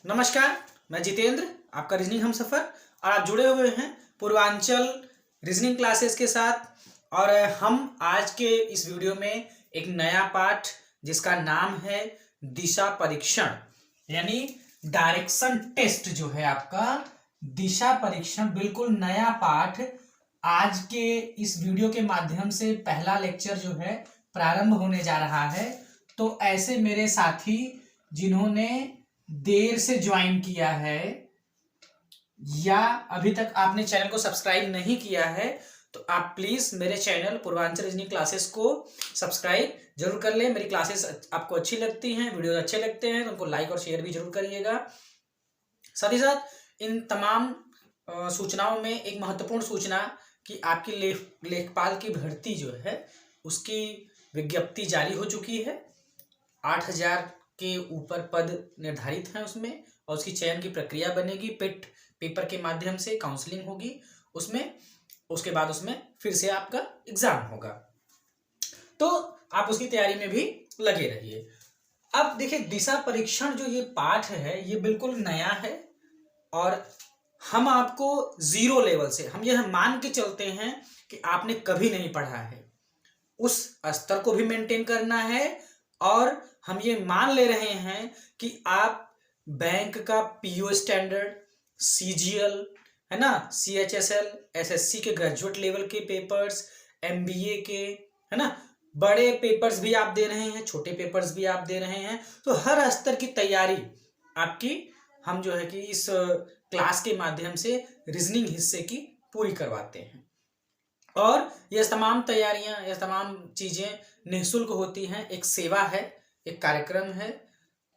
नमस्कार, मैं जितेंद्र, आपका रीजनिंग हमसफर। और आप जुड़े हुए हैं पूर्वांचल रीजनिंग क्लासेस के साथ। और हम आज के इस वीडियो में एक नया पाठ जिसका नाम है दिशा परीक्षण, यानी डायरेक्शन टेस्ट जो है आपका दिशा परीक्षण, बिल्कुल नया पाठ आज के इस वीडियो के माध्यम से पहला लेक्चर जो है प्रारंभ होने जा रहा है। तो ऐसे मेरे साथी जिन्होंने देर से ज्वाइन किया है या अभी तक आपने चैनल को सब्सक्राइब नहीं किया है, तो आप प्लीज मेरे चैनल पूर्वांचल रीजनिंग क्लासेस को सब्सक्राइब जरूर कर लें। मेरी क्लासेस आपको अच्छी लगती हैं, वीडियो अच्छे लगते हैं तो उनको लाइक और शेयर भी जरूर करिएगा। साथ ही साथ इन तमाम सूचनाओं में एक महत्वपूर्ण सूचना कि आपकी लेखपाल की भर्ती जो है उसकी विज्ञप्ति जारी हो चुकी है। 8,000 के ऊपर पद निर्धारित हैं उसमें, और उसकी चयन की प्रक्रिया बनेगी। पिट पेपर के माध्यम से काउंसलिंग होगी उसमें, उसके बाद उसमें फिर से आपका एग्जाम होगा। तो आप उसकी तैयारी में भी लगे रहिए। अब देखिए, दिशा परीक्षण जो ये पाठ है ये बिल्कुल नया है और हम आपको जीरो लेवल से, हम यह मान के चलते हैं कि आपने कभी नहीं पढ़ा है, उस स्तर को भी मेंटेन करना है। और हम ये मान ले रहे हैं कि आप बैंक का पीओ स्टैंडर्ड, सीजीएल है ना, सीएचएसएल, एसएससी के ग्रेजुएट लेवल के पेपर्स, एमबीए के है ना, बड़े पेपर्स भी आप दे रहे हैं, छोटे पेपर्स भी आप दे रहे हैं। तो हर स्तर की तैयारी आपकी हम जो है कि इस क्लास के माध्यम से रीजनिंग हिस्से की पूरी करवाते हैं। और यह तमाम तैयारियां, यह तमाम चीजें निःशुल्क होती हैं। एक सेवा है, एक कार्यक्रम है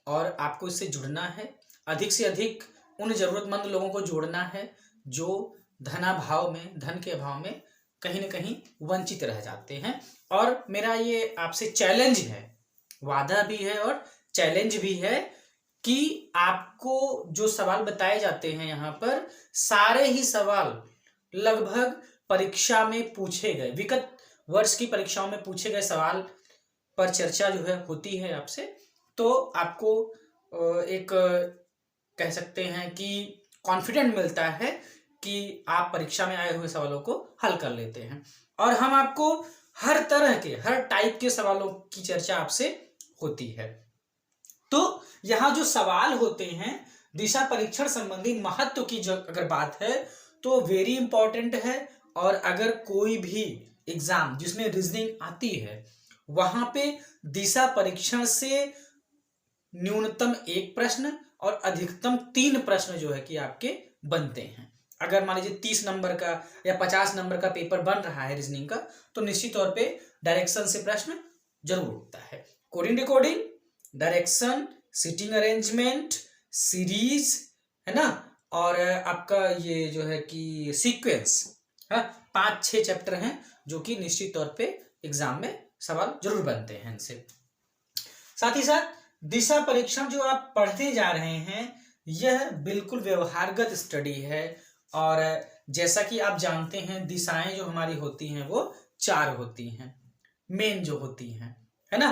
और आपको इससे जुड़ना है। अधिक से अधिक उन जरूरतमंद लोगों को जोड़ना है जो धनाभाव में, धन के अभाव में कहीं ना कहीं वंचित रह जाते हैं। और मेरा ये आपसे चैलेंज है, वादा भी है और चैलेंज भी है कि आपको जो सवाल बताए जाते हैं यहाँ पर, सारे ही सवाल लगभग परीक्षा में पूछे गए, विगत वर्ष की परीक्षाओं में पूछे गए सवाल पर चर्चा जो है होती है आपसे। तो आपको एक कह सकते हैं कि कॉन्फिडेंट मिलता है कि आप परीक्षा में आए हुए सवालों को हल कर लेते हैं। और हम आपको हर तरह के, हर टाइप के सवालों की चर्चा आपसे होती है। तो यहाँ जो सवाल होते हैं दिशा परीक्षण संबंधी महत्व की जो अगर बात है तो वेरी इंपॉर्टेंट है। और अगर कोई भी एग्जाम जिसमें रीजनिंग आती है वहां पे दिशा परीक्षण से न्यूनतम 1 प्रश्न और अधिकतम 3 प्रश्न जो है कि आपके बनते हैं। अगर मान लीजिए 30 नंबर का या 50 नंबर का पेपर बन रहा है रीजनिंग का, तो निश्चित तौर पे डायरेक्शन से प्रश्न जरूर उठता है। Coding decoding, direction, seating arrangement, series है ना, और आपका ये जो है कि सीक्वेंस, 5-6 चैप्टर हैं जो कि निश्चित तौर पे एग्जाम में सवाल जरूर बनते हैं इनसे। साथ ही साथ दिशा परीक्षण जो आप पढ़ते जा रहे हैं यह बिल्कुल व्यवहारगत स्टडी है। और जैसा कि आप जानते हैं दिशाएं जो हमारी होती हैं वो 4 होती हैं, मेन जो होती हैं, है ना।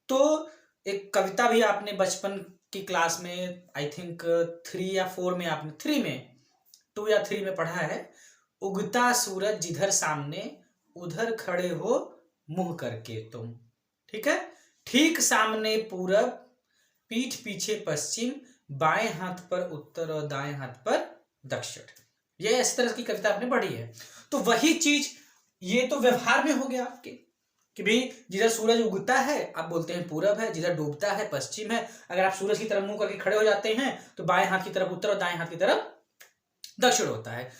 तो एक कविता भी आपने बचपन की क्लास में, आई थिंक 3 या 4 में, आपने 3 में, 2 या 3 में पढ़ा है, उगता सूरज जिधर सामने उधर खड़े हो मुंह करके तुम। ठीक है, ठीक सामने पूरब, पीठ पीछे पश्चिम, बाएं हाथ पर उत्तर और दाएं हाथ पर दक्षिण। ये इस तरह की कविता आपने पढ़ी है। तो वही चीज ये तो व्यवहार में हो गया आपके कि भाई जिधर सूरज उगता है आप बोलते हैं पूरब है, जिधर डूबता है पश्चिम है। अगर आप सूरज की तरफ मुंह करके खड़े हो जाते हैं तो बाएं हाथ की तरफ उत्तर और दाएं हाथ की तरफ दक्षिण होता है।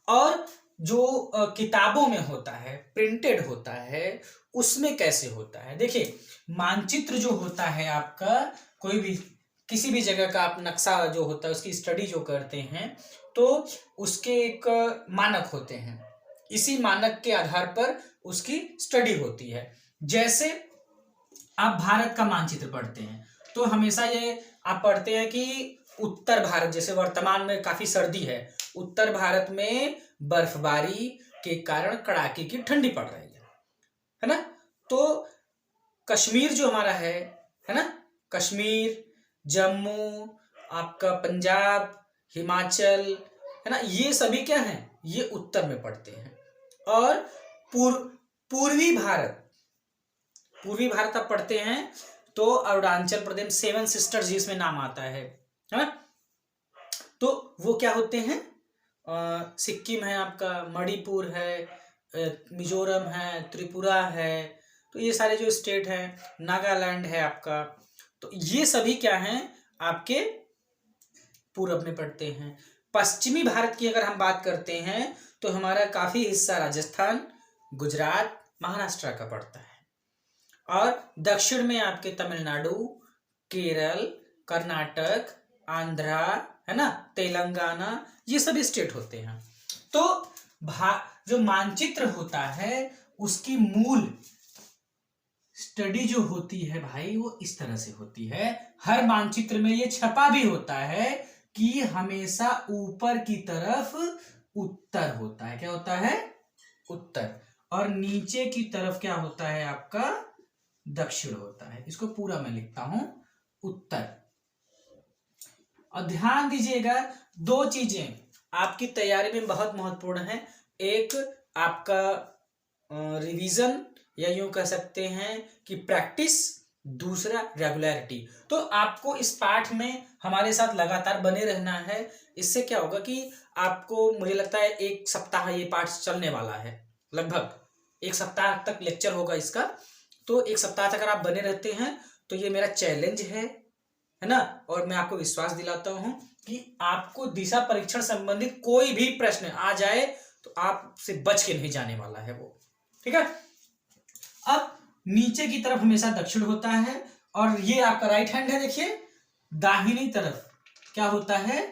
और जो किताबों में होता है, प्रिंटेड होता है, उसमें कैसे होता है? देखिए, मानचित्र जो होता है आपका, कोई भी किसी भी जगह का आप नक्शा जो होता है उसकी स्टडी जो करते हैं तो उसके एक मानक होते हैं, इसी मानक के आधार पर उसकी स्टडी होती है। जैसे आप भारत का मानचित्र पढ़ते हैं तो हमेशा ये आप पढ़ते हैं कि उत्तर भारत, जैसे वर्तमान में काफी सर्दी है, उत्तर भारत में बर्फबारी के कारण कड़ाके की ठंडी पड़ रही है ना। तो कश्मीर जो हमारा है ना, कश्मीर, जम्मू आपका पंजाब, हिमाचल, है ना, ये सभी क्या हैं, ये उत्तर में पड़ते हैं। और पूर्वी भारत आप पढ़ते हैं तो अरुणाचल प्रदेश, सेवन सिस्टर्स जिसमें नाम आता है ना, तो वो क्या होते हैं, सिक्किम है आपका, मणिपुर है, मिजोरम है, त्रिपुरा है, तो ये सारे जो स्टेट हैं, नागालैंड है आपका, तो ये सभी क्या हैं, आपके पूरब में पड़ते हैं। पश्चिमी भारत की अगर हम बात करते हैं तो हमारा काफी हिस्सा राजस्थान, गुजरात, महाराष्ट्र का पड़ता है। और दक्षिण में आपके तमिलनाडु, केरल, कर्नाटक, आंध्रा, है ना, तेलंगाना, ये सभी स्टेट होते हैं। तो जो मानचित्र होता है उसकी मूल स्टडी जो होती है भाई वो इस तरह से होती है। हर मानचित्र में ये छपा भी होता है कि हमेशा ऊपर की तरफ उत्तर होता है। क्या होता है? उत्तर। और नीचे की तरफ क्या होता है आपका? दक्षिण होता है। इसको पूरा मैं लिखता हूं, उत्तर। और ध्यान दीजिएगा, दो चीजें आपकी तैयारी में बहुत महत्वपूर्ण है। एक आपका रिवीजन, या यूं कह सकते हैं कि प्रैक्टिस, दूसरा रेगुलरिटी। तो आपको इस पाठ में हमारे साथ लगातार बने रहना है। इससे क्या होगा कि आपको, मुझे लगता है 1 सप्ताह ये पाठ चलने वाला है, लगभग 1 सप्ताह तक लेक्चर होगा इसका। तो 1 सप्ताह तक अगर आप बने रहते हैं तो ये मेरा चैलेंज है ना। और मैं आपको विश्वास दिलाता हूं कि आपको दिशा परीक्षण संबंधित कोई भी प्रश्न आ जाए तो आपसे बच के नहीं जाने वाला है वो, ठीक है। अब नीचे की तरफ हमेशा दक्षिण होता है, और ये आपका राइट हैंड है। देखिए दाहिनी तरफ क्या होता है?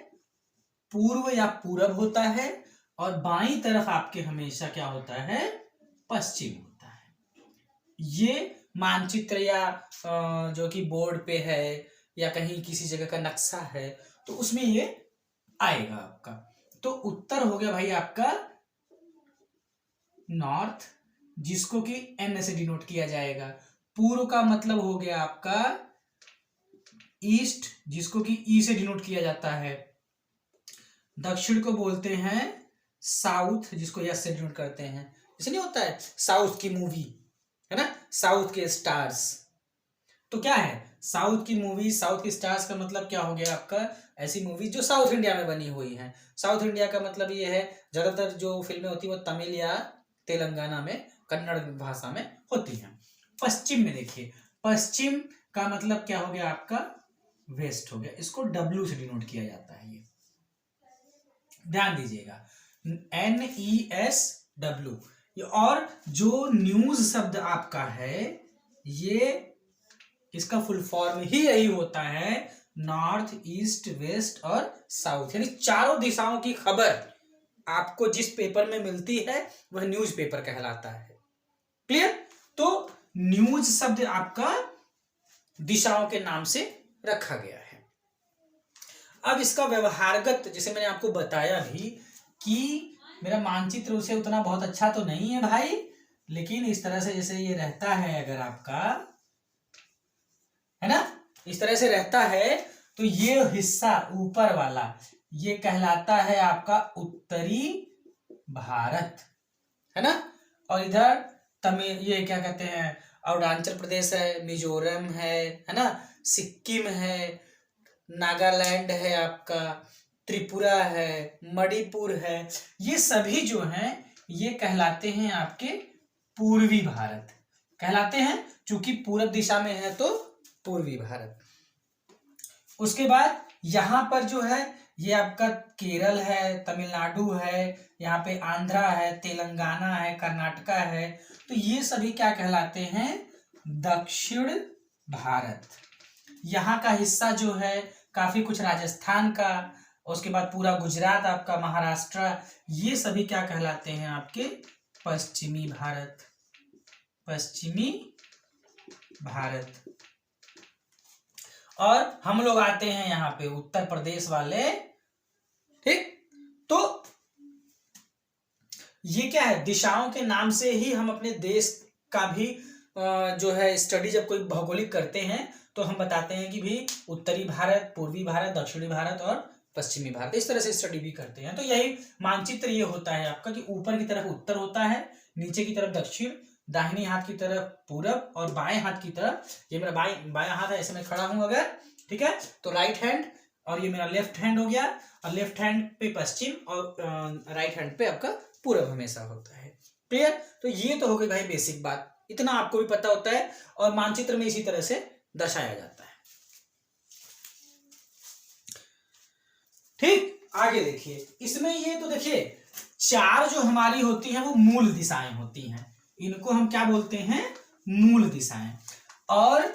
पूर्व या पूरब होता है, और बाईं तरफ आपके हमेशा क्या होता है? पश्चिम होता है। ये मानचित्र या जो कि बोर्ड पे है या कहीं किसी जगह का नक्शा है तो उसमें ये आएगा आपका। तो उत्तर हो गया भाई आपका नॉर्थ, जिसको कि एन से डिनोट किया जाएगा। पूर्व का मतलब हो गया आपका ईस्ट, जिसको कि ई से डिनोट किया जाता है। दक्षिण को बोलते हैं साउथ, जिसको यस से डिनोट करते हैं। जैसे नहीं होता है साउथ की मूवी, है ना, साउथ के स्टार्स। तो क्या है साउथ की मूवी, साउथ के स्टार्स का मतलब क्या हो गया आपका? ऐसी मूवी जो साउथ इंडिया में बनी हुई है। साउथ इंडिया का मतलब ये है ज्यादातर जो फिल्में होती है वो तमिल या तेलंगाना में, कन्नड़ भाषा में होती हैं। पश्चिम में देखिए, पश्चिम का मतलब क्या हो गया आपका? वेस्ट हो गया। इसको डब्ल्यू से डिनोट किया जाता है। ये ध्यान दीजिएगा, NESW। और जो न्यूज शब्द आपका है, ये इसका फुल फॉर्म ही यही होता है, नॉर्थ, ईस्ट, वेस्ट और साउथ। यानी चारों दिशाओं की खबर आपको जिस पेपर में मिलती है वह न्यूज पेपर कहलाता है। क्लियर? तो न्यूज शब्द आपका दिशाओं के नाम से रखा गया है। अब इसका व्यवहारगत, जैसे मैंने आपको बताया भी कि मेरा मानचित्र उसे उतना बहुत अच्छा तो नहीं है भाई, लेकिन इस तरह से जैसे ये रहता है, अगर आपका, है ना, इस तरह से रहता है, तो ये हिस्सा ऊपर वाला ये कहलाता है आपका उत्तरी भारत, है ना। और इधर तमिल, ये क्या कहते हैं, अरुणाचल प्रदेश है, मिजोरम है ना, सिक्किम है, नागालैंड है आपका, त्रिपुरा है, मणिपुर है। ये सभी जो हैं ये कहलाते हैं आपके पूर्वी भारत कहलाते हैं, चूंकि पूरब दिशा में है तो पूर्वी भारत। उसके बाद यहां पर जो है ये आपका केरल है, तमिलनाडु है, यहाँ पे आंध्रा है, तेलंगाना है, कर्नाटका है। तो ये सभी क्या कहलाते हैं? दक्षिण भारत। यहाँ का हिस्सा जो है काफी कुछ राजस्थान का, उसके बाद पूरा गुजरात आपका, महाराष्ट्र, ये सभी क्या कहलाते हैं? आपके पश्चिमी भारत। पश्चिमी भारत। और हम लोग आते हैं यहाँ पे उत्तर प्रदेश वाले, ठीक। तो ये क्या है? दिशाओं के नाम से ही हम अपने देश का भी जो है स्टडी जब कोई भौगोलिक करते हैं तो हम बताते हैं कि भी उत्तरी भारत, पूर्वी भारत, दक्षिणी भारत और पश्चिमी भारत, इस तरह से स्टडी भी करते हैं। तो यही मानचित्र ये होता है आपका कि ऊपर की तरफ उत्तर होता है, नीचे की तरफ दक्षिण, दाहिनी हाथ की तरफ पूरब और बाएं हाथ की तरफ, ये मेरा बायां हाथ है, ऐसे मैं खड़ा हूं अगर, ठीक है, तो राइट हैंड, और ये मेरा लेफ्ट हैंड हो गया, और लेफ्ट हैंड पे पश्चिम और राइट हैंड पे आपका पूरब हमेशा होता है। क्लियर? तो ये तो हो गई भाई बेसिक बात, इतना आपको भी पता होता है और मानचित्र में इसी तरह से दर्शाया जाता है। ठीक, आगे देखिए, इसमें ये तो देखिए 4 जो हमारी होती हैं वो मूल दिशाएं होती हैं, इनको हम क्या बोलते हैं? मूल दिशाएं। और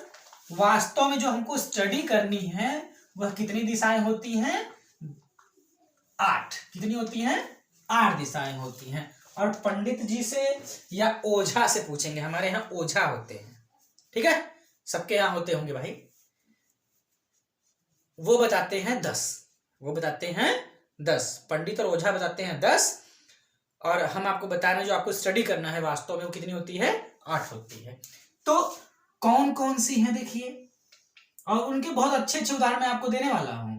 वास्तव में जो हमको स्टडी करनी है वह कितनी दिशाएं होती हैं? 8। कितनी होती हैं? 8 दिशाएं होती हैं। और पंडित जी से या ओझा से पूछेंगे, हमारे यहाँ ओझा होते हैं, ठीक है, सबके यहाँ होते होंगे भाई, वो बताते हैं 10, वो बताते हैं 10, पंडित और ओझा बताते हैं 10, और हम आपको बता रहे हैं जो आपको स्टडी करना है वास्तव में वो कितनी होती है? 8 होती है। तो कौन कौन सी है देखिए, और उनके बहुत अच्छे अच्छे उदाहरण मैं आपको देने वाला हूं।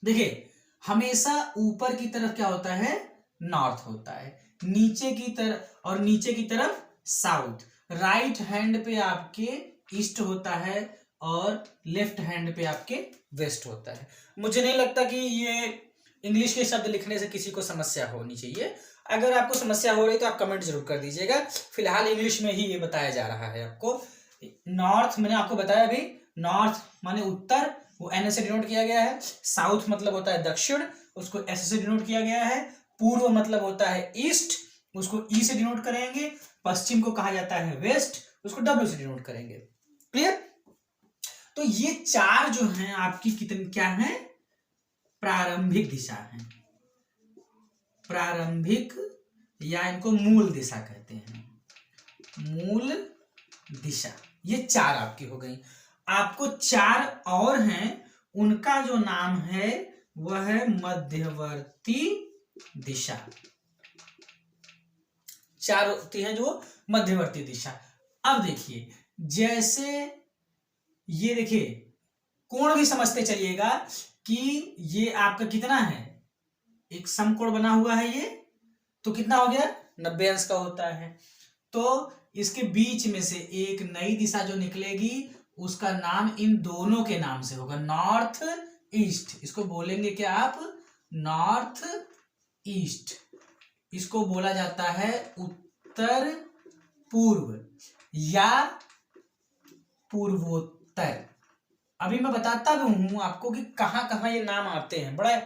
देखिए, हमेशा ऊपर की तरफ क्या होता है? नॉर्थ होता है, नीचे की तरफ, और नीचे की तरफ साउथ, राइट हैंड पे आपके ईस्ट होता है और लेफ्ट हैंड पे आपके वेस्ट होता है। मुझे नहीं लगता कि ये इंग्लिश के शब्द लिखने से किसी को समस्या होनी चाहिए, अगर आपको समस्या हो रही तो आप कमेंट जरूर कर दीजिएगा। फिलहाल इंग्लिश में ही ये बताया जा रहा है आपको। नॉर्थ मैंने आपको बताया अभी, नॉर्थ माने उत्तर, वो एन से डिनोट किया गया है। साउथ मतलब होता है दक्षिण, उसको एस से डिनोट किया गया है। पूर्व मतलब होता है ईस्ट, उसको ई से डिनोट करेंगे। पश्चिम को कहा जाता है वेस्ट, उसको डब्ल्यू से डिनोट करेंगे। क्लियर? तो ये 4 जो हैं आपकी कितनी क्या है? प्रारंभिक दिशा है, प्रारंभिक, या इनको मूल दिशा कहते हैं, मूल दिशा। ये 4 आपकी हो गई। आपको 4 और हैं, उनका जो नाम है वह है मध्यवर्ती दिशा। 4 होती हैं जो मध्यवर्ती दिशा। अब देखिए, जैसे ये देखिए, कोण भी समझते चलिएगा कि ये आपका कितना है? एक समकोण बना हुआ है ये, तो कितना हो गया? 90 अंश का होता है। तो इसके बीच में से एक नई दिशा जो निकलेगी उसका नाम इन दोनों के नाम से होगा, नॉर्थ ईस्ट। इसको बोलेंगे क्या आप? North east. इसको बोला जाता है उत्तर पूर्व या पूर्वोत्तर। अभी मैं बताता भी हूं आपको कि कहां कहां ये नाम आते हैं, बड़ा।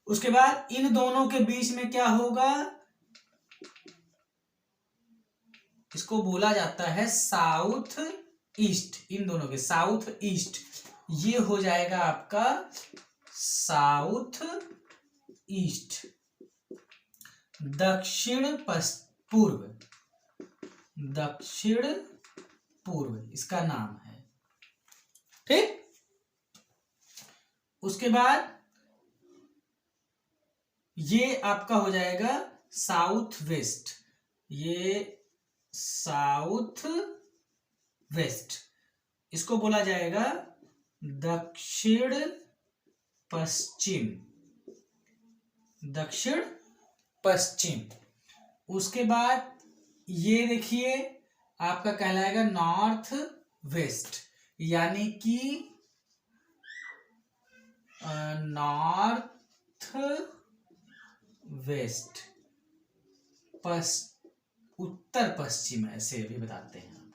उसके बाद इन दोनों के बीच में क्या होगा? इसको बोला जाता है साउथ ईस्ट। इन दोनों के साउथ ईस्ट, ये हो जाएगा आपका साउथ ईस्ट। दक्षिण पूर्व, दक्षिण पूर्व इसका नाम है, ठीक। उसके बाद ये आपका हो जाएगा साउथ वेस्ट, ये साउथ वेस्ट। इसको बोला जाएगा दक्षिण पश्चिम, दक्षिण पश्चिम। उसके बाद ये देखिए आपका कहलाएगा नॉर्थ वेस्ट, यानी कि नॉर्थ वेस्ट, उत्तर पश्चिम, ऐसे भी बताते हैं,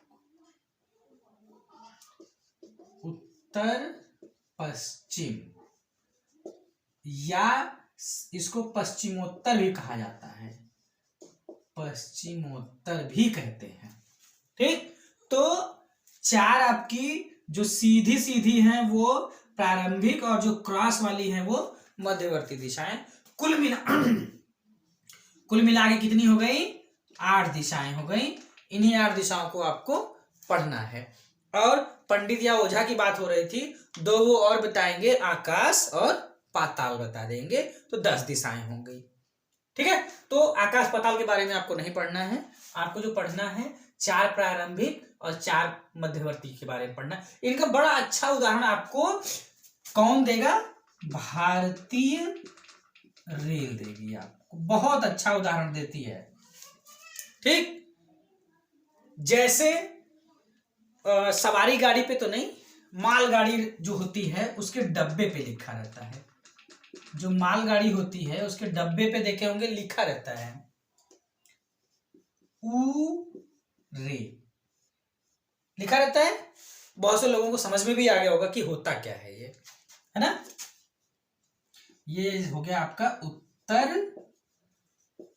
उत्तर पश्चिम, या इसको पश्चिमोत्तर भी कहा जाता है, पश्चिमोत्तर भी कहते हैं, ठीक। तो 4 आपकी जो सीधी सीधी हैं वो प्रारंभिक, और जो क्रॉस वाली हैं वो मध्यवर्ती दिशाएं। कुल मिला के कितनी हो गई? 8 दिशाएं हो गई। इन्हीं 8 दिशाओं को आपको पढ़ना है। और पंडित या ओझा की बात हो रही थी, 2 वो और बताएंगे, आकाश और पाताल बता देंगे, तो 10 दिशाएं हो गई, ठीक है। तो आकाश पाताल के बारे में आपको नहीं पढ़ना है, आपको जो पढ़ना है 4 प्रारंभिक और 4 मध्यवर्ती के बारे में पढ़ना। इनका बड़ा अच्छा उदाहरण आपको कौन देगा? भारतीय रेल देगी, आपको बहुत अच्छा उदाहरण देती है। ठीक, जैसे सवारी गाड़ी पे तो नहीं, मालगाड़ी जो होती है उसके डब्बे पे लिखा रहता है। जो मालगाड़ी होती है उसके डब्बे पे देखे होंगे लिखा रहता है ऊ रे, लिखा रहता है। बहुत से लोगों को समझ में भी आ गया होगा कि होता क्या है ये, है ना। ये हो गया आपका उत्तर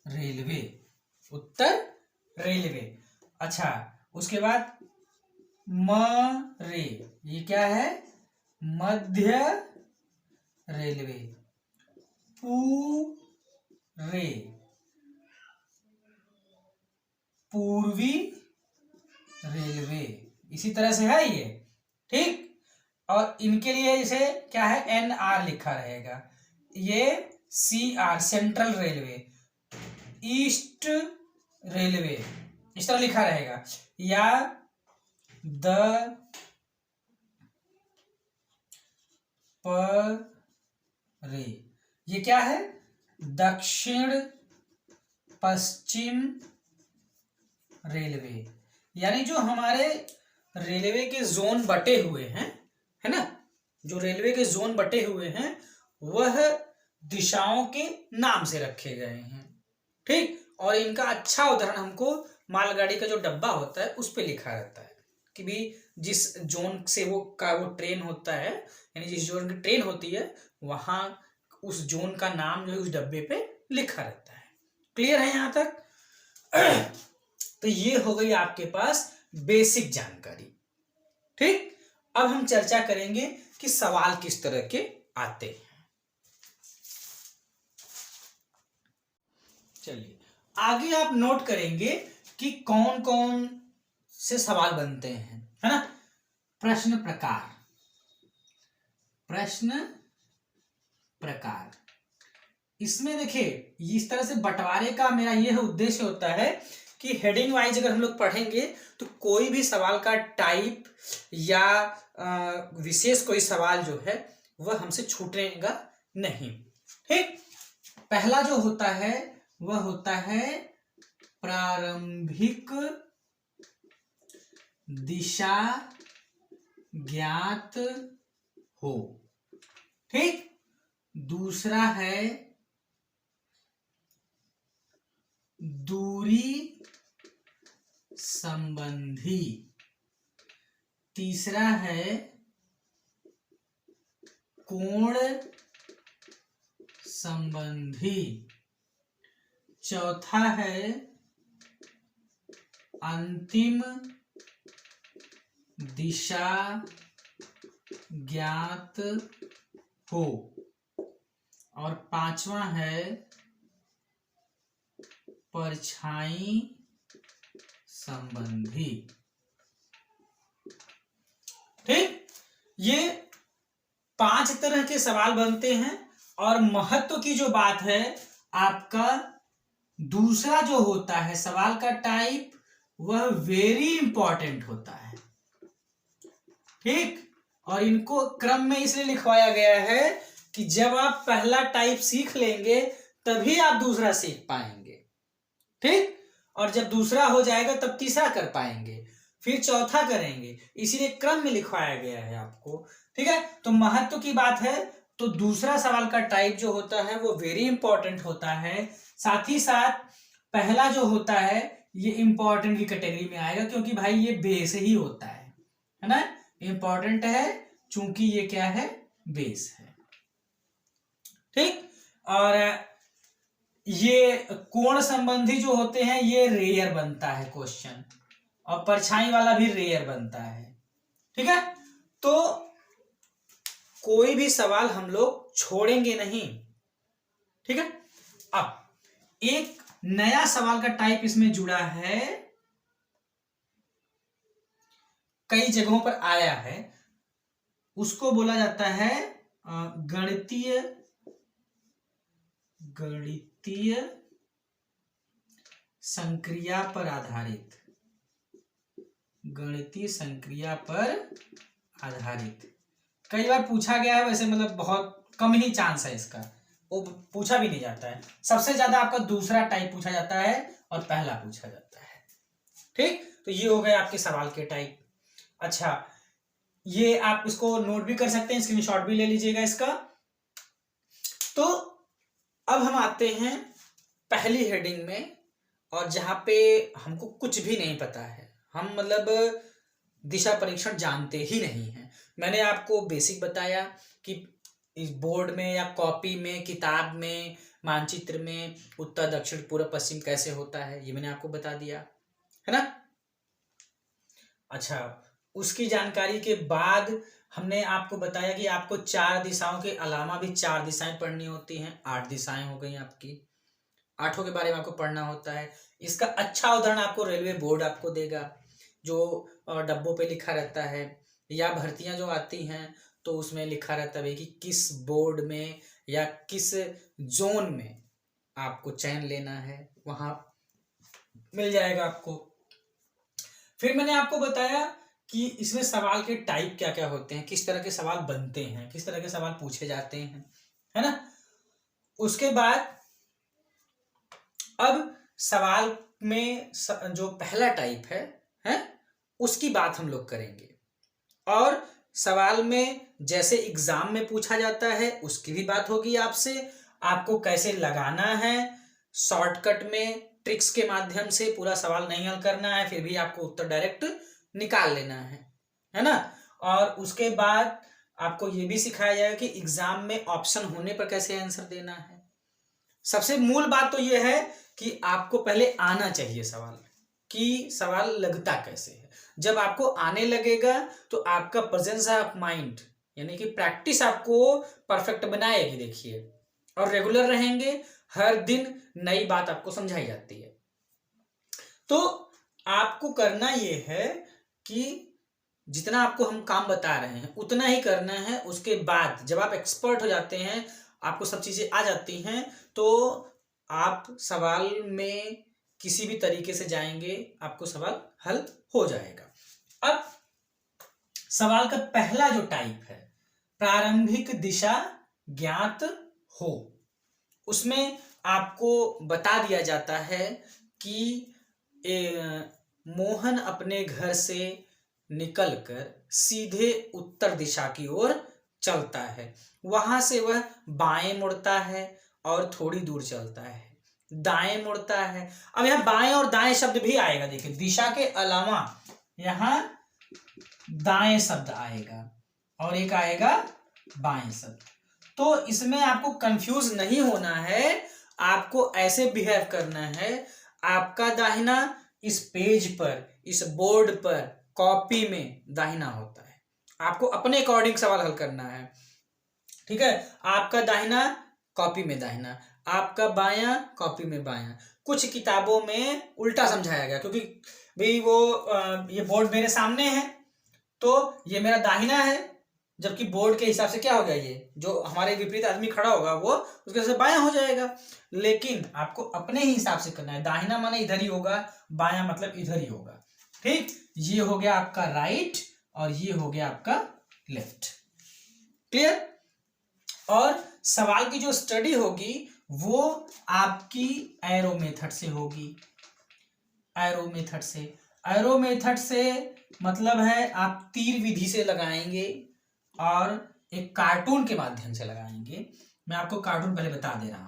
रेलवे, उत्तर रेलवे। अच्छा, उसके बाद म रे, ये क्या है? मध्य रेलवे। पू रे, पूर्वी रेलवे। इसी तरह से है ये, ठीक। और इनके लिए जैसे क्या है, NR लिखा रहेगा। ये CR central railway, east railway इस तरह लिखा रहेगा। या द प रे, ये क्या है? दक्षिण पश्चिम रेलवे। यानी जो हमारे रेलवे के जोन बटे हुए हैं, है ना, जो रेलवे के जोन बटे हुए हैं वह दिशाओं के नाम से रखे गए हैं, ठीक। और इनका अच्छा उदाहरण हमको मालगाड़ी का जो डब्बा होता है उस पे लिखा रहता है कि भी जिस जोन से वो ट्रेन होता है, यानी जिस जोन की ट्रेन होती है वहां उस जोन का नाम जो है उस डब्बे पे लिखा रहता है। क्लियर है यहां तक? तो ये हो गई आपके पास बेसिक जानकारी, ठीक। अब हम चर्चा करेंगे कि सवाल किस तरह के आते हैं। चलिए आगे आप नोट करेंगे कि कौन कौन से सवाल बनते हैं, है ना। प्रश्न प्रकार, प्रश्न प्रकार, इसमें देखिए इस तरह से बंटवारे का मेरा यह उद्देश्य होता है कि हेडिंग वाइज अगर हम लोग पढ़ेंगे तो कोई भी सवाल का टाइप या विशेष कोई सवाल जो है वह हमसे छूटेगा नहीं, ठीक। पहला जो होता है वह होता है प्रारंभिक दिशा ज्ञात हो, ठीक। दूसरा है दूरी संबंधी, तीसरा है कोण संबंधी, चौथा है अंतिम दिशा ज्ञात हो, और पांचवा है परछाई संबंधी, ठीक। ये 5 तरह के सवाल बनते हैं। और महत्व की जो बात है, आपका दूसरा जो होता है सवाल का टाइप वह वेरी इंपॉर्टेंट होता है, ठीक। और इनको क्रम में इसलिए लिखवाया गया है कि जब आप पहला टाइप सीख लेंगे तभी आप दूसरा सीख पाएंगे, ठीक। और जब दूसरा हो जाएगा तब तीसरा कर पाएंगे, फिर चौथा करेंगे, इसीलिए क्रम में लिखवाया गया है आपको, ठीक है। तो महत्व की बात है तो दूसरा सवाल का टाइप जो होता है वो वेरी इंपॉर्टेंट होता है। साथ ही साथ पहला जो होता है ये इंपॉर्टेंट की कैटेगरी में आएगा, क्योंकि भाई ये बेस ही होता है ना। इंपॉर्टेंट है चूंकि ये क्या है, बेस है, ठीक। और ये कोण संबंधी जो होते हैं ये रेयर बनता है क्वेश्चन, और परछाई वाला भी रेयर बनता है, ठीक है। तो कोई भी सवाल हम लोग छोड़ेंगे नहीं, ठीक है। अब एक नया सवाल का टाइप इसमें जुड़ा है, कई जगहों पर आया है, उसको बोला जाता है गणितीय संक्रिया पर आधारित, गणितीय संक्रिया पर आधारित। कई बार पूछा गया है वैसे, मतलब बहुत कम ही चांस है इसका, वो पूछा भी नहीं जाता है। सबसे ज्यादा आपका दूसरा टाइप पूछा जाता है और पहला पूछा जाता है। ठीक, तो ये हो गए आपके सवाल के टाइप। अच्छा, ये आप इसको नोट भी कर सकते हैं, स्क्रीनशॉट भी ले लीजिएगा इसका। तो अब हम आते हैं पहली हेडिंग में, और जहां पे हमको कुछ भी नहीं पता है, हम मतलब दिशा परीक्षण जानते ही नहीं है। मैंने आपको बेसिक बताया कि इस बोर्ड में या कॉपी में, किताब में, मानचित्र में उत्तर दक्षिण पूर्व पश्चिम कैसे होता है, ये मैंने आपको बता दिया है ना। अच्छा, उसकी जानकारी के बाद हमने आपको बताया कि आपको 4 दिशाओं के अलावा भी 4 दिशाएं पढ़नी होती हैं। 8 दिशाएं हो गई आपकी, 8 के बारे में आपको पढ़ना होता है। इसका अच्छा उदाहरण आपको रेलवे बोर्ड आपको देगा, जो डब्बों पे लिखा रहता है, या भर्तियां जो आती हैं तो उसमें लिखा रहता है कि किस बोर्ड में या किस जोन में आपको चयन लेना है, वहां मिल जाएगा आपको। फिर मैंने आपको बताया कि इसमें सवाल के टाइप क्या क्या होते हैं, किस तरह के सवाल बनते हैं, किस तरह के सवाल पूछे जाते हैं, है ना। उसके बाद अब सवाल में जो पहला टाइप है उसकी बात हम लोग करेंगे, और सवाल में जैसे एग्जाम में पूछा जाता है उसकी भी बात होगी आपसे, आपको कैसे लगाना है, शॉर्टकट में ट्रिक्स के माध्यम से पूरा सवाल नहीं हल करना है, फिर भी आपको उत्तर डायरेक्ट निकाल लेना है ना। और उसके बाद आपको ये भी सिखाया जाएगा कि एग्जाम में ऑप्शन होने पर कैसे आंसर देना है। सबसे मूल बात तो यह है कि आपको पहले आना चाहिए सवाल, कि सवाल लगता कैसे है। जब आपको आने लगेगा तो आपका प्रेजेंस ऑफ माइंड यानी कि प्रैक्टिस आपको परफेक्ट बनाएगी। देखिए, और रेगुलर रहेंगे, हर दिन नई बात आपको समझाई जाती है। तो आपको करना यह है कि जितना आपको हम काम बता रहे हैं उतना ही करना है। उसके बाद जब आप एक्सपर्ट हो जाते हैं, आपको सब चीजें आ जाती हैं, तो आप सवाल में किसी भी तरीके से जाएंगे, आपको सवाल हल हो जाएगा। अब सवाल का पहला जो टाइप है, प्रारंभिक दिशा ज्ञात हो, उसमें आपको बता दिया जाता है कि मोहन अपने घर से निकलकर सीधे उत्तर दिशा की ओर चलता है, वहां से वह बाएं मुड़ता है और थोड़ी दूर चलता है, दाएं मुड़ता है। अब यहां बाएं और दाएं शब्द भी आएगा, देखिए दिशा के अलावा यहां दाएं शब्द आएगा और एक आएगा बाएं शब्द। तो इसमें आपको कंफ्यूज नहीं होना है, आपको ऐसे बिहेव करना है। आपका दाहिना इस पेज पर, इस बोर्ड पर, कॉपी में दाहिना होता है, आपको अपने अकॉर्डिंग सवाल हल करना है। ठीक है, आपका दाहिना कॉपी में दाहिना, आपका बायां कॉपी में बायां। कुछ किताबों में उल्टा समझाया गया, क्योंकि भाई वो ये बोर्ड मेरे सामने है तो ये मेरा दाहिना है, जबकि बोर्ड के हिसाब से क्या हो गया, ये जो हमारे विपरीत आदमी खड़ा होगा वो उसके से बायां हो जाएगा। लेकिन आपको अपने ही हिसाब से करना है, दाहिना माने इधर ही होगा, बायां मतलब इधर ही होगा। ठीक, ये हो गया आपका राइट और ये हो गया आपका लेफ्ट। क्लियर। और सवाल की जो स्टडी होगी वो आपकी एरो मेथड से होगी। एरो मेथड से, एरो मेथड से मतलब है आप तीर विधि से लगाएंगे और एक कार्टून के माध्यम से लगाएंगे। मैं आपको कार्टून पहले बता दे रहा हूं।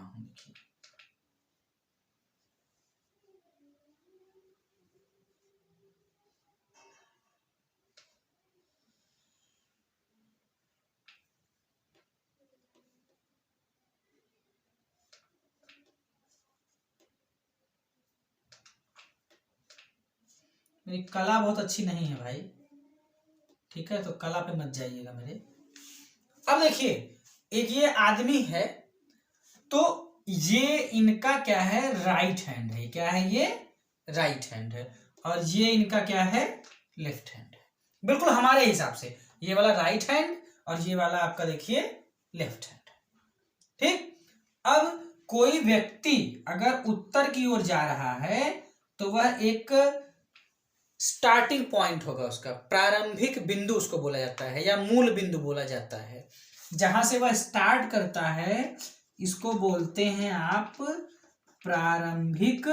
मेरी कला बहुत अच्छी नहीं है भाई, ठीक है, तो कला पे मत जाइएगा मेरे। अब देखिए, एक ये आदमी है, तो ये इनका क्या है, राइट हैंड है। क्या है ये, राइट हैंड है, और ये इनका क्या है, लेफ्ट हैंड है। बिल्कुल हमारे हिसाब से ये वाला राइट हैंड और ये वाला आपका देखिए लेफ्ट हैंड। ठीक, अब कोई व्यक्ति अगर उत्तर की ओर जा रहा है तो वह एक स्टार्टिंग पॉइंट होगा उसका, प्रारंभिक बिंदु उसको बोला जाता है या मूल बिंदु बोला जाता है। जहां से वह स्टार्ट करता है इसको बोलते हैं आप प्रारंभिक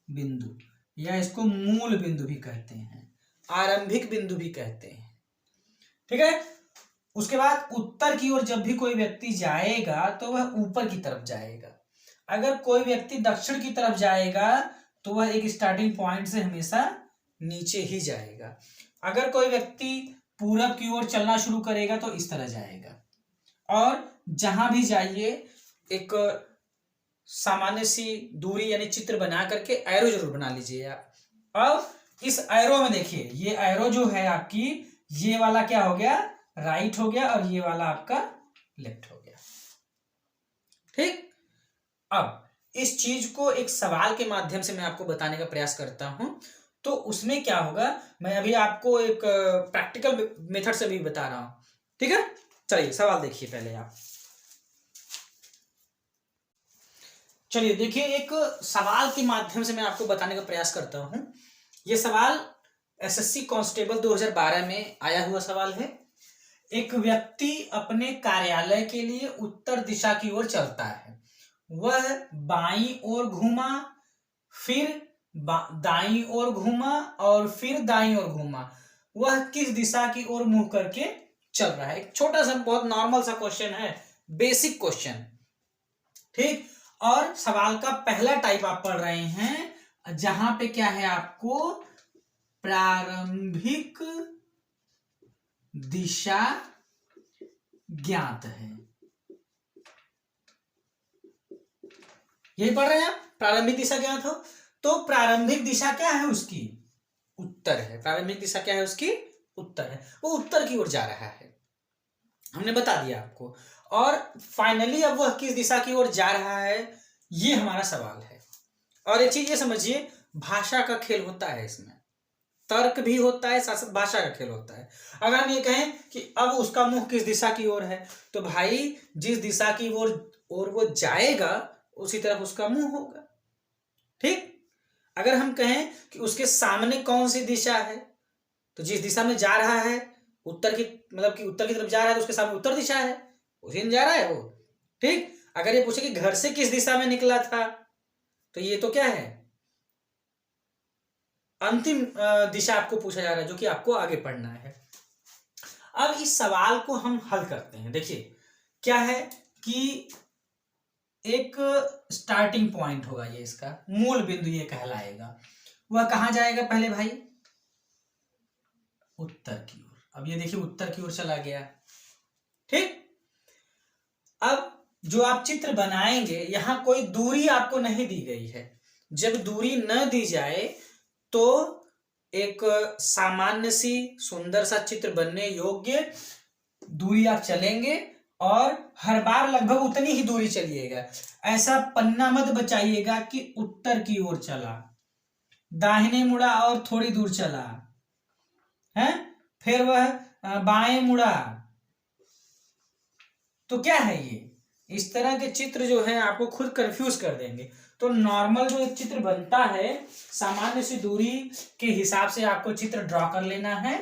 बिंदु, या इसको मूल बिंदु भी कहते हैं, आरंभिक बिंदु भी कहते हैं। ठीक है। उसके बाद उत्तर की ओर जब भी कोई व्यक्ति जाएगा तो वह ऊपर की तरफ जाएगा। अगर कोई व्यक्ति दक्षिण की तरफ जाएगा तो वह एक स्टार्टिंग पॉइंट से हमेशा नीचे ही जाएगा। अगर कोई व्यक्ति पूरब की ओर चलना शुरू करेगा तो इस तरह जाएगा। और जहां भी जाइए एक सामान्य सी दूरी यानी चित्र बना करके एरो जरूर बना लीजिए आप। अब इस एरो में देखिए, ये एरो जो है आपकी, ये वाला क्या हो गया, राइट हो गया, और ये वाला आपका लेफ्ट हो गया। ठीक। अब इस चीज को एक सवाल के माध्यम से मैं आपको बताने का प्रयास करता हूं। तो उसमें क्या होगा, मैं अभी आपको एक प्रैक्टिकल मेथड से भी बता रहा हूं। ठीक है। चलिए सवाल देखिए पहले आप। चलिए देखिए, एक सवाल के माध्यम से मैं आपको बताने का प्रयास करता हूं। यह सवाल एसएससी कांस्टेबल 2012 में आया हुआ सवाल है। एक व्यक्ति अपने कार्यालय के लिए उत्तर दिशा की ओर चलता है। वह बाईं ओर घूमा, फिर दाईं ओर घूमा और फिर दाईं ओर घूमा। वह किस दिशा की ओर मुंह करके चल रहा है? एक छोटा सा बहुत नॉर्मल सा क्वेश्चन है, बेसिक क्वेश्चन। ठीक। और सवाल का पहला टाइप आप पढ़ रहे हैं जहां पे क्या है, आपको प्रारंभिक दिशा ज्ञात है। यही पढ़ रहे हैं आप, प्रारंभिक दिशा ज्ञात हो। तो प्रारंभिक दिशा क्या है उसकी? उत्तर है। प्रारंभिक दिशा क्या है उसकी? उत्तर है। वो उत्तर की ओर जा रहा है, हमने बता दिया आपको। और फाइनली अब वह किस दिशा की ओर जा रहा है, ये हमारा सवाल है। और एक चीज ये समझिए, भाषा का खेल होता है इसमें, तर्क भी होता है, साथ साथ भाषा का खेल होता है। अगर हम ये कहें कि अब उसका मुंह किस दिशा की ओर है, तो भाई जिस दिशा की ओर वो जाएगा उसी तरफ उसका मुंह होगा। ठीक। अगर हम कहें कि उसके सामने कौन सी दिशा है, तो जिस दिशा में जा रहा है उत्तर की, मतलब कि उत्तर की तरफ जा रहा है तो उसके सामने उत्तर दिशा है, उसी में जा रहा है वो। ठीक। अगर ये पूछे कि घर से किस दिशा में निकला था, तो ये तो क्या है, अंतिम दिशा आपको पूछा जा रहा है, जो कि आपको आगे पढ़ना है। अब इस सवाल को हम हल करते हैं। देखिए क्या है कि एक स्टार्टिंग पॉइंट होगा, ये इसका मूल बिंदु ये कहलाएगा। वह कहां जाएगा पहले भाई? उत्तर की ओर। अब ये देखिए उत्तर की ओर चला गया। ठीक। अब जो आप चित्र बनाएंगे, यहां कोई दूरी आपको नहीं दी गई है। जब दूरी न दी जाए तो एक सामान्य सी सुंदर सा चित्र बनने योग्य दूरी आप चलेंगे और हर बार लगभग उतनी ही दूरी चलिएगा। ऐसा पन्ना मत बचाइएगा कि उत्तर की ओर चला, दाहिने मुड़ा और थोड़ी दूर चला है, फिर वह बाएं मुड़ा। तो क्या है ये? इस तरह के चित्र जो है आपको खुद कंफ्यूज कर देंगे। तो नॉर्मल जो एक चित्र बनता है, सामान्य सी दूरी के हिसाब से आपको चित्र ड्रॉ कर लेना है।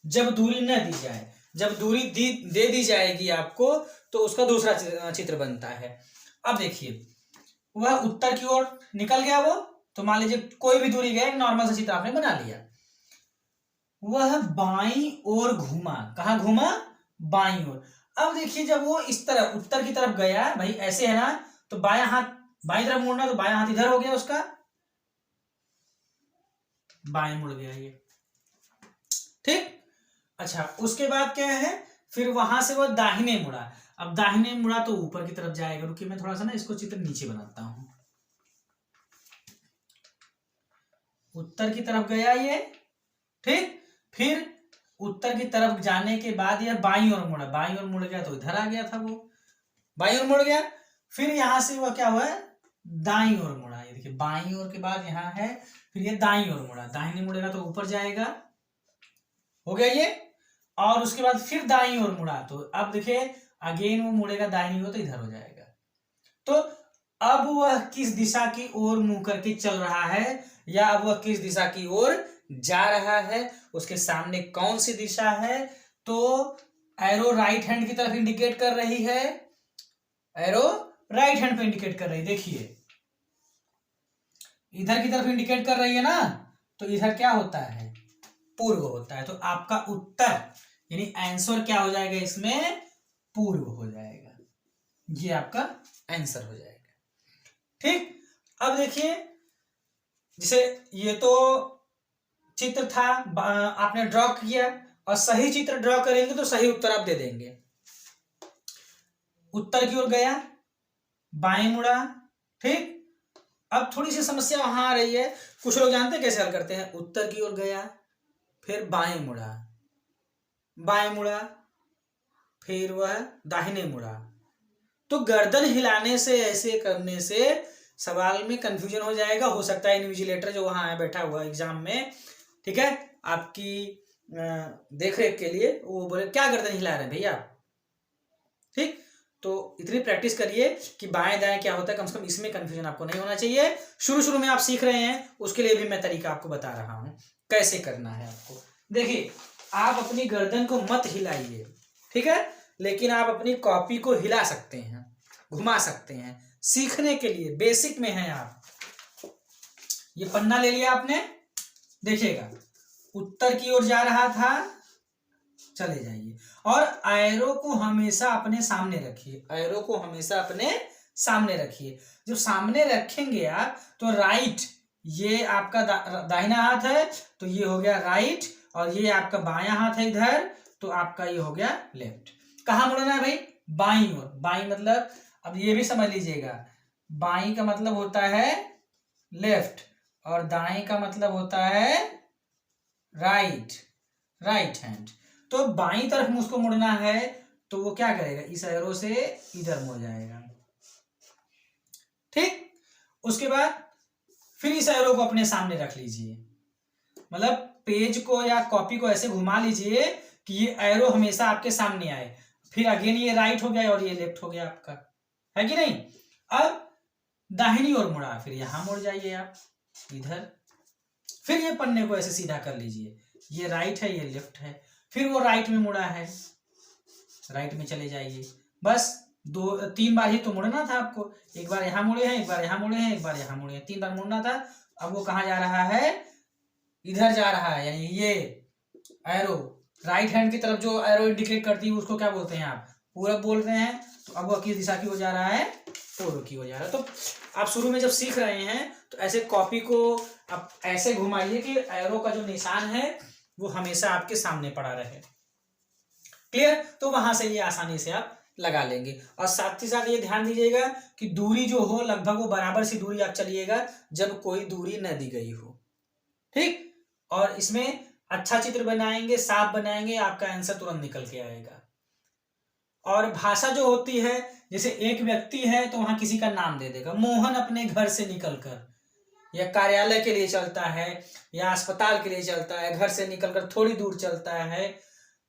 जब दूरी न दी जाए, जब दूरी दे दी जाएगी आपको, तो उसका दूसरा चित्र बनता है। अब देखिए वह उत्तर की ओर निकल गया वो, तो मान लीजिए कोई भी दूरी गया, एक नॉर्मल सा चित्र आपने बना लिया। वह बाईं ओर घूमा। कहां घूमा? बाईं ओर। अब देखिए जब वो इस तरफ उत्तर की तरफ गया, भाई ऐसे है ना, तो बायां हाथ बाईं तरफ मुड़ना, तो बायां हाथ इधर हो गया उसका, बाएं मुड़ गया ये। ठीक। अच्छा, उसके बाद क्या है, फिर वहां से वो दाहिने मुड़ा। अब दाहिने मुड़ा तो ऊपर की तरफ जाएगा। रुकिए मैं थोड़ा सा ना इसको चित्र नीचे बनाता हूं। उत्तर की तरफ गया ये। ठीक। फिर उत्तर की तरफ जाने के बाद यह बाईं ओर मुड़ा, बाईं ओर मुड़ गया तो इधर आ गया था वो, बाईं ओर मुड़ गया। फिर यहां से वह क्या हुआ है, दाईं ओर मुड़ा। ये देखिए बाईं ओर के बाद यहाँ है, फिर ये दाईं ओर मुड़ा, दाहिने मुड़ेगा तो ऊपर जाएगा, हो गया ये। और उसके बाद फिर दाईं ओर मुड़ा, तो अब देखिए अगेन वो मुड़ेगा दाहिनी ओर, तो इधर हो जाएगा। तो अब वह किस दिशा की ओर मुंह करके चल रहा है, या अब वह किस दिशा की ओर जा रहा है, उसके सामने कौन सी दिशा है। तो एरो राइट हैंड की तरफ इंडिकेट कर रही है, एरो राइट हैंड पे इंडिकेट कर रही है। देखिए इधर की तरफ इंडिकेट कर रही है ना, तो इधर क्या होता है, पूर्व होता है। तो आपका उत्तर यानी आंसर क्या हो जाएगा, इसमें पूर्व हो जाएगा। ये आपका आंसर हो जाएगा। ठीक, अब देखिए जैसे ये तो चित्र था, आपने ड्रॉ किया और सही चित्र ड्रॉ करेंगे तो सही उत्तर आप दे देंगे। उत्तर की ओर गया, बाएं मुड़ा। ठीक, अब थोड़ी सी समस्या वहां आ रही है, कुछ लोग जानते हैं कैसे हल करते हैं। उत्तर की ओर गया, फिर बाएं मुड़ा, बाएं मुड़ा, फिर वह दाहिने मुड़ा। तो गर्दन हिलाने से, ऐसे करने से सवाल में कंफ्यूजन हो जाएगा। हो सकता है इन्विजिलेटर जो वहां है बैठा हुआ एग्जाम में, ठीक है, आपकी देख रेख के लिए, वो बोले क्या गर्दन हिला रहे हैं भैया। ठीक, तो इतनी प्रैक्टिस करिए कि बाएं दाएं क्या होता है, कम से कम इसमें कंफ्यूजन आपको नहीं होना चाहिए। शुरू शुरू में आप सीख रहे हैं, उसके लिए भी मैं तरीका आपको बता रहा हूं कैसे करना है आपको। देखिए आप अपनी गर्दन को मत हिलाइए, ठीक है, लेकिन आप अपनी कॉपी को हिला सकते हैं, घुमा सकते हैं, सीखने के लिए बेसिक में है। आप ये पन्ना ले लिया आपने, देखिएगा उत्तर की ओर जा रहा था, चले जाइए और एरो को हमेशा अपने सामने रखिए, एरो को हमेशा अपने सामने रखिए। जब सामने रखेंगे आप तो राइट, ये आपका दाहिना हाथ है तो ये हो गया राइट, और ये आपका बायां हाथ है इधर, तो आपका ये हो गया लेफ्ट। कहाँ मुड़ना है भाई, बाईं ओर। बाईं मतलब अब ये भी समझ लीजिएगा, बाईं का मतलब होता है लेफ्ट और दाएं का मतलब होता है राइट, राइट हैंड। तो बाईं तरफ मुझको मुड़ना है तो वो क्या करेगा, इस एरो से इधर मुड़ जाएगा। ठीक, उसके बाद फिर इस एरो को अपने सामने रख लीजिए, मतलब पेज को या कॉपी को ऐसे घुमा लीजिए कि ये एरो हमेशा आपके सामने आए। फिर अगेन ये राइट हो गया और ये लेफ्ट हो गया आपका, है कि नहीं। अब दाहिनी ओर मुड़ा, फिर यहां मुड़ जाइए आप इधर, फिर ये पन्ने को ऐसे सीधा कर लीजिए, ये राइट है ये लेफ्ट है, फिर वो राइट में मुड़ा है, राइट में चले जाइए। बस 2-3 बार ही तो मुड़ना था आपको, एक बार यहां मुड़े हैं, एक बार यहां मुड़े हैं, एक बार यहां मुड़े हैं, 3 बार मुड़ना था। अब वो कहां जा रहा है, इधर जा रहा है, यानी ये एरो राइट हैंड की तरफ जो एरो इंडिकेट करती है उसको क्या बोलते हैं आप, पूरब बोल रहे हैं। तो अब वो किस दिशा की ओर जा रहा है, पूर्व की ओर जा रहा है। तो आप शुरू में जब सीख रहे हैं तो ऐसे कॉपी को आप ऐसे घुमाइए कि एरो का जो निशान है वो हमेशा आपके सामने पड़ा रहे। क्लियर, तो वहां से ये आसानी से आप लगा लेंगे। और साथ ही साथ ये ध्यान दीजिएगा कि दूरी जो हो लगभग वो बराबर सी दूरी आप चलिएगा, जब कोई दूरी न दी गई हो। ठीक, और इसमें अच्छा चित्र बनाएंगे, साफ बनाएंगे, आपका आंसर तुरंत निकल के आएगा। और भाषा जो होती है, जैसे एक व्यक्ति है तो वहां किसी का नाम दे देगा, मोहन अपने घर से निकलकर, या कार्यालय के लिए चलता है या अस्पताल के लिए चलता है, घर से निकलकर थोड़ी दूर चलता है।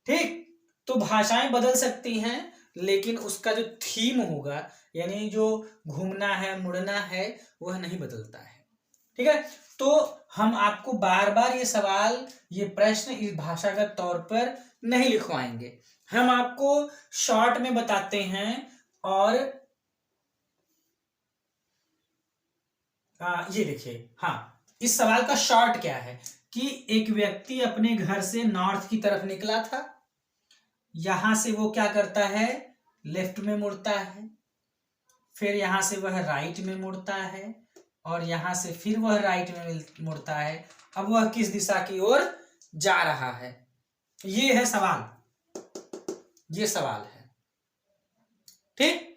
ठीक, तो भाषाएं बदल सकती हैं लेकिन उसका जो थीम होगा, यानी जो घूमना है मुड़ना है, वह नहीं बदलता है। ठीक है, तो हम आपको बार बार ये सवाल, ये प्रश्न इस भाषागत तौर पर नहीं लिखवाएंगे, हम आपको शॉर्ट में बताते हैं। और ये देखिए, हाँ, इस सवाल का शॉर्ट क्या है कि एक व्यक्ति अपने घर से नॉर्थ की तरफ निकला था, यहां से वो क्या करता है, लेफ्ट में मुड़ता है, फिर यहां से वह राइट में मुड़ता है, और यहां से फिर वह राइट में मुड़ता है। अब वह किस दिशा की ओर जा रहा है, ये है सवाल, ये सवाल है। ठीक,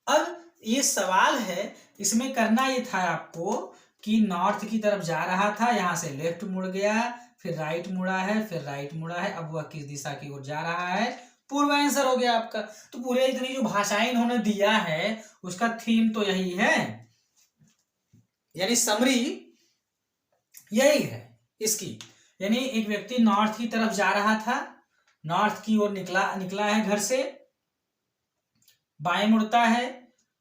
अब ये सवाल है, इसमें करना ये था आपको कि नॉर्थ की तरफ जा रहा था, यहां से लेफ्ट मुड़ गया, फिर राइट मुड़ा है, फिर राइट मुड़ा है, अब वह किस दिशा की ओर जा रहा है, पूर्व आंसर हो गया आपका। तो पूरे इतनी जो भाषाएं इन्होंने दिया है उसका थीम तो यही है, यानी समरी यही है इसकी। यानी एक व्यक्ति नॉर्थ की तरफ जा रहा था, नॉर्थ की ओर निकला है घर से, बाएं मुड़ता है,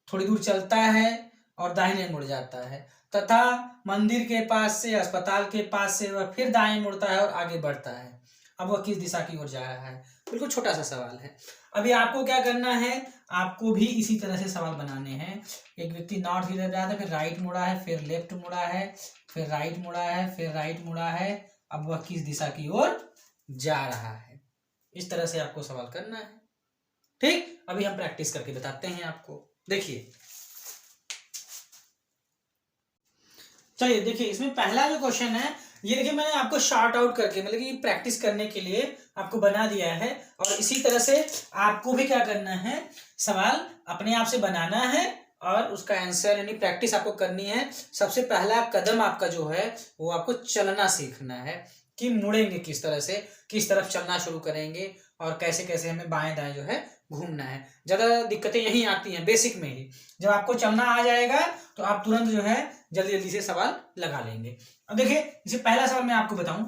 थोड़ी दूर चलता है और दाहिने मुड़ जाता है। तथा मंदिर के पास से, अस्पताल के पास से वह फिर दाएं मुड़ता है और आगे बढ़ता है। अब वह किस दिशा की ओर जा रहा है? बिल्कुल छोटा सा सवाल है। अभी आपको क्या करना है, आपको भी इसी तरह से सवाल बनाने हैं। एक व्यक्ति नॉर्थ की तरफ जा रहा था, फिर राइट मुड़ा है, फिर लेफ्ट मुड़ा है, फिर राइट मुड़ा है, फिर राइट मुड़ा है। अब वह किस दिशा की ओर जा रहा है? इस तरह से आपको सवाल करना है। ठीक, अभी हम प्रैक्टिस करके बताते हैं आपको। देखिए, चलिए देखिए, इसमें पहला जो क्वेश्चन है ये देखिए, मैंने आपको शॉर्ट आउट करके मतलब कि प्रैक्टिस करने के लिए आपको बना दिया है। और इसी तरह से आपको भी क्या करना है, सवाल अपने आप से बनाना है और उसका आंसर यानी प्रैक्टिस आपको करनी है। सबसे पहला कदम आपका जो है वो आपको चलना सीखना है कि मुड़ेंगे किस तरह से, किस तरफ चलना शुरू करेंगे और कैसे कैसे हमें बाएं दाएं जो है घूमना है। ज्यादा दिक्कतें यही आती हैं बेसिक में ही। जब आपको चलना आ जाएगा तो आप तुरंत जो है जल्दी जल्दी से सवाल लगा लेंगे। अब देखिए, जैसे पहला सवाल मैं आपको बताऊं,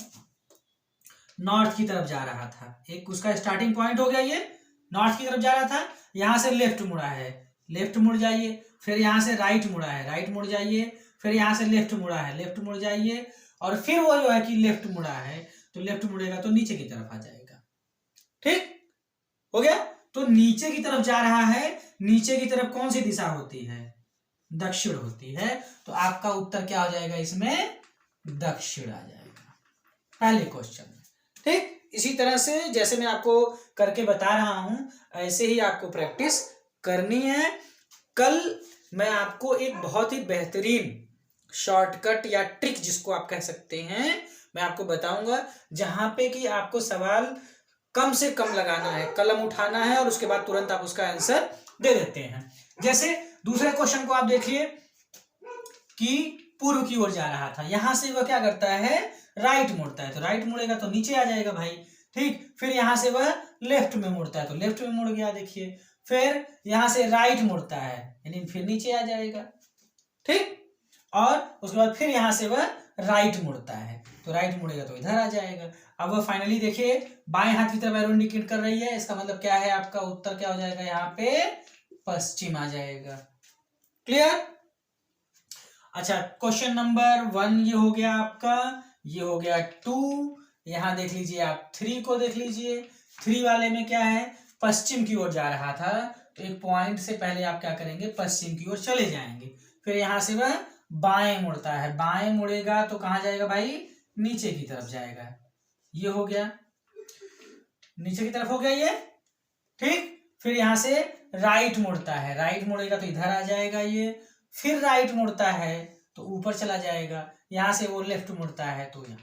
नॉर्थ की तरफ जा रहा था, एक उसका स्टार्टिंग पॉइंट हो गया, ये नॉर्थ की तरफ जा रहा था, यहां से लेफ्ट मुड़ा है, लेफ्ट मुड़ जाइए, फिर यहां से राइट मुड़ा है, राइट मुड़ जाइए, फिर यहां से लेफ्ट मुड़ा है, लेफ्ट मुड़ जाइए, और फिर वो जो है कि लेफ्ट मुड़ा है, तो लेफ्ट मुड़ेगा तो नीचे की तरफ आ जाएगा। ठीक हो गया। तो नीचे की तरफ जा रहा है, नीचे की तरफ कौन सी दिशा होती है? दक्षिण होती है। तो आपका उत्तर क्या हो जाएगा इसमें? दक्षिण आ जाएगा पहले क्वेश्चन में। ठीक, इसी तरह से जैसे मैं आपको करके बता रहा हूं ऐसे ही आपको प्रैक्टिस करनी है। कल मैं आपको एक बहुत ही बेहतरीन शॉर्टकट या ट्रिक जिसको आप कह सकते हैं मैं आपको बताऊंगा, जहां पे कि आपको सवाल कम से कम लगाना है, कलम उठाना है और उसके बाद तुरंत आप उसका आंसर दे देते हैं। जैसे दूसरे क्वेश्चन को आप देखिए कि पूर्व की ओर जा रहा था, यहां से वह क्या करता है? राइट मुड़ता है, तो राइट मुड़ेगा तो नीचे आ जाएगा भाई। ठीक, फिर यहां से वह लेफ्ट में मुड़ता है तो लेफ्ट में मुड़ गया, देखिए। फिर यहां से राइट मुड़ता है यानी फिर नीचे आ जाएगा। ठीक, और उसके बाद फिर यहां से वह राइट मुड़ता है तो राइट मुड़ेगा तो इधर आ जाएगा। अब वह फाइनली देखिए बाएं हाथ की तरफ एरो इंडिकेट कर रही है, इसका मतलब क्या है? आपका उत्तर क्या हो जाएगा? यहाँ पे पश्चिम आ जाएगा। क्लियर? अच्छा, क्वेश्चन नंबर 1 ये हो गया आपका, ये हो गया 2। यहां देख लीजिए आप 3 को देख लीजिए। 3 वाले में क्या है? पश्चिम की ओर जा रहा था, तो एक पॉइंट से पहले आप क्या करेंगे? पश्चिम की ओर चले जाएंगे। फिर यहां से वह बाएं मुड़ता है, बाएं मुड़ेगा तो कहां जाएगा भाई? नीचे की तरफ जाएगा। ये हो गया, नीचे की तरफ हो गया ये। ठीक, फिर यहां से राइट मुड़ता है, राइट मुड़ेगा तो इधर आ जाएगा ये। फिर राइट मुड़ता है तो ऊपर चला जाएगा, यहां से वो लेफ्ट मुड़ता है तो यहां।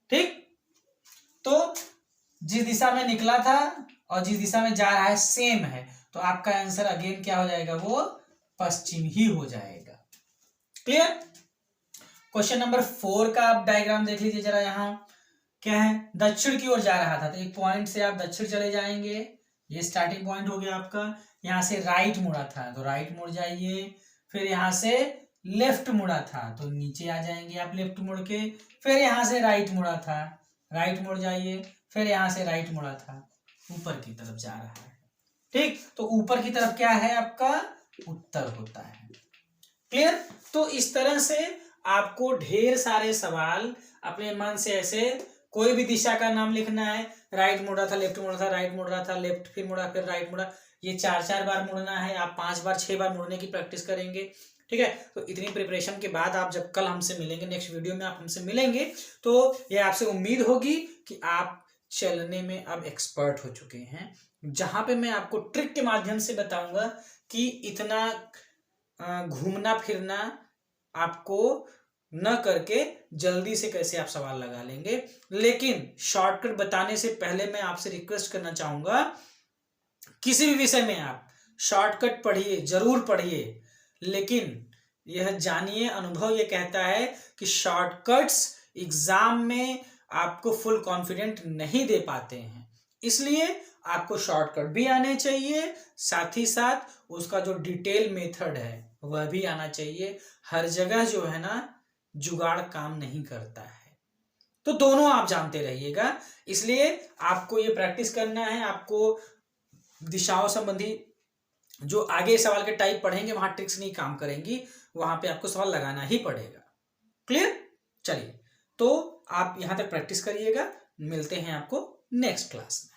ठीक, तो जिस दिशा में निकला था और जिस दिशा में जा रहा है सेम है, तो आपका आंसर अगेन क्या हो जाएगा? वो पश्चिम ही हो जाएगा। क्लियर? क्वेश्चन नंबर 4 का आप डायग्राम देख लीजिए जरा। यहां क्या है? दक्षिण की ओर जा रहा था, तो एक पॉइंट से आप दक्षिण चले जाएंगे, ये स्टार्टिंग पॉइंट हो गया आपका। यहां से राइट मुड़ा था तो राइट मुड़ जाइए, फिर यहां से लेफ्ट मुड़ा था तो नीचे आ जाएंगे आप लेफ्ट मुड़ के। फिर यहां से राइट मुड़ा था, राइट मुड़ जाइए, फिर यहां से राइट मुड़ा था, ऊपर की तरफ जा रहा है। ठीक, तो ऊपर की तरफ क्या है? आपका उत्तर होता है। क्लियर? तो इस तरह से आपको ढेर सारे सवाल अपने मन से ऐसे कोई भी दिशा का नाम लिखना है, राइट मुड़ा था, लेफ्ट मुड़ा था, राइट मुड़ रहा था, लेफ्ट फिर मुड़ा, फिर राइट मुड़ा, ये 4-4 बार मुड़ना है। आप 5 बार 6 बार मुड़ने की प्रैक्टिस करेंगे। ठीक है, तो इतनी प्रिपरेशन के बाद आप जब कल हमसे मिलेंगे, नेक्स्ट वीडियो में आप हमसे मिलेंगे, तो ये आपसे उम्मीद होगी कि आप चलने में अब एक्सपर्ट हो चुके हैं, जहां पे मैं आपको ट्रिक के माध्यम से बताऊंगा कि इतना घूमना फिरना आपको न करके जल्दी से कैसे आप सवाल लगा लेंगे। लेकिन शॉर्टकट बताने से पहले मैं आपसे रिक्वेस्ट करना चाहूंगा, किसी भी विषय में आप शॉर्टकट पढ़िए, जरूर पढ़िए, लेकिन यह जानिए, अनुभव यह कहता है कि शॉर्टकट्स एग्जाम में आपको फुल कॉन्फिडेंट नहीं दे पाते हैं। इसलिए आपको शॉर्टकट भी आने चाहिए, साथ ही साथ उसका जो डिटेल मेथड है वह भी आना चाहिए। हर जगह जो है ना जुगाड़ काम नहीं करता है, तो दोनों आप जानते रहिएगा। इसलिए आपको ये प्रैक्टिस करना है। आपको दिशाओं संबंधी जो आगे सवाल के टाइप पढ़ेंगे वहां ट्रिक्स नहीं काम करेंगी, वहां पे आपको सवाल लगाना ही पड़ेगा। क्लियर? चलिए, तो आप यहां तक प्रैक्टिस करिएगा, मिलते हैं आपको नेक्स्ट क्लास में।